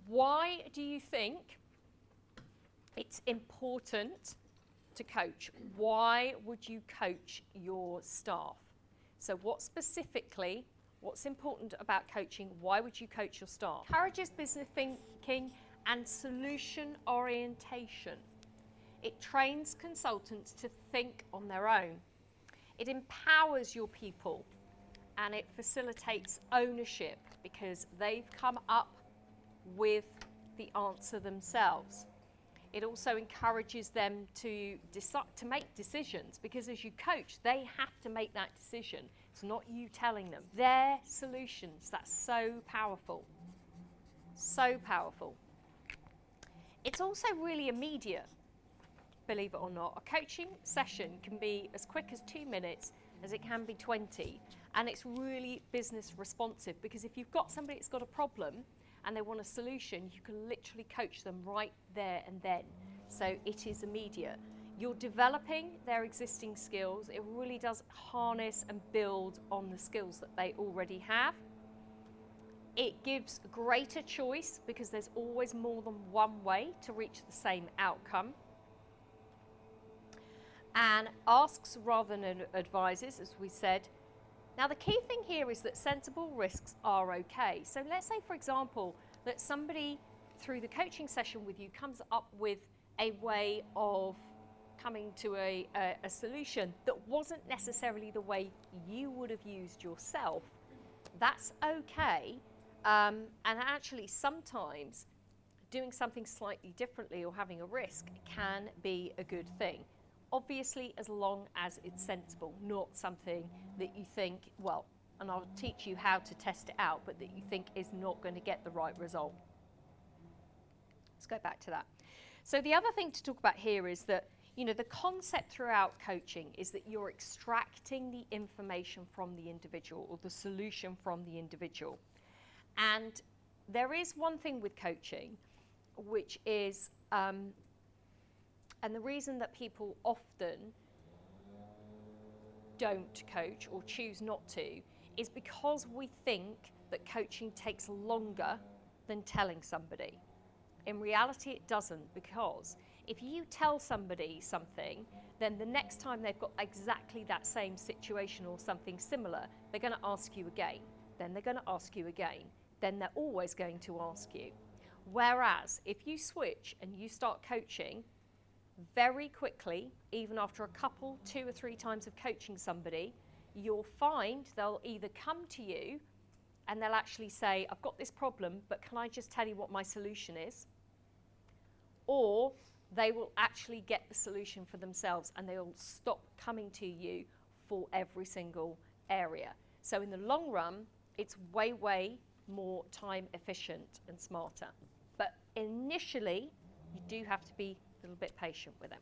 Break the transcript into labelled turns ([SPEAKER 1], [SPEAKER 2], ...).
[SPEAKER 1] why do you think it's important to coach? Why would you coach your staff? So what's important about coaching? Why would you coach your staff? Encourages business thinking and solution orientation. It trains consultants to think on their own. It empowers your people, and it facilitates ownership because they've come up with the answer themselves. It also encourages them to make decisions, because as you coach, they have to make that decision. It's not you telling them. Their solutions, that's so powerful. So powerful. It's also really immediate, believe it or not. A coaching session can be as quick as 2 minutes as it can be 20. And it's really business responsive, because if you've got somebody that's got a problem and they want a solution, you can literally coach them right there and then. So it is immediate. You're developing their existing skills. It really does harness and build on the skills that they already have. It gives greater choice, because there's always more than one way to reach the same outcome. And asks rather than advises, as we said. Now, the key thing here is that sensible risks are okay. So let's say, for example, that somebody through the coaching session with you comes up with a way of coming to a solution that wasn't necessarily the way you would have used yourself. That's okay. And actually, sometimes doing something slightly differently or having a risk can be a good thing. Obviously, as long as it's sensible, not something that you think, well, and I'll teach you how to test it out, but that you think is not going to get the right result. Let's go back to that. So the other thing to talk about here is that, you know, the concept throughout coaching is that you're extracting the information from the individual, or the solution from the individual. And there is one thing with coaching, which is, and the reason that people often don't coach or choose not to is because we think that coaching takes longer than telling somebody. In reality, it doesn't, because if you tell somebody something, then the next time they've got exactly that same situation or something similar, they're going to ask you again. Then they're going to ask you again. Then they're always going to ask you. Whereas if you switch and you start coaching, very quickly, even after a couple, 2 or 3 times of coaching somebody, you'll find they'll either come to you and they'll actually say, I've got this problem, but can I just tell you what my solution is? Or they will actually get the solution for themselves, and they'll stop coming to you for every single area. So in the long run, it's way, way more time efficient and smarter. But initially, you do have to be a little bit patient with it.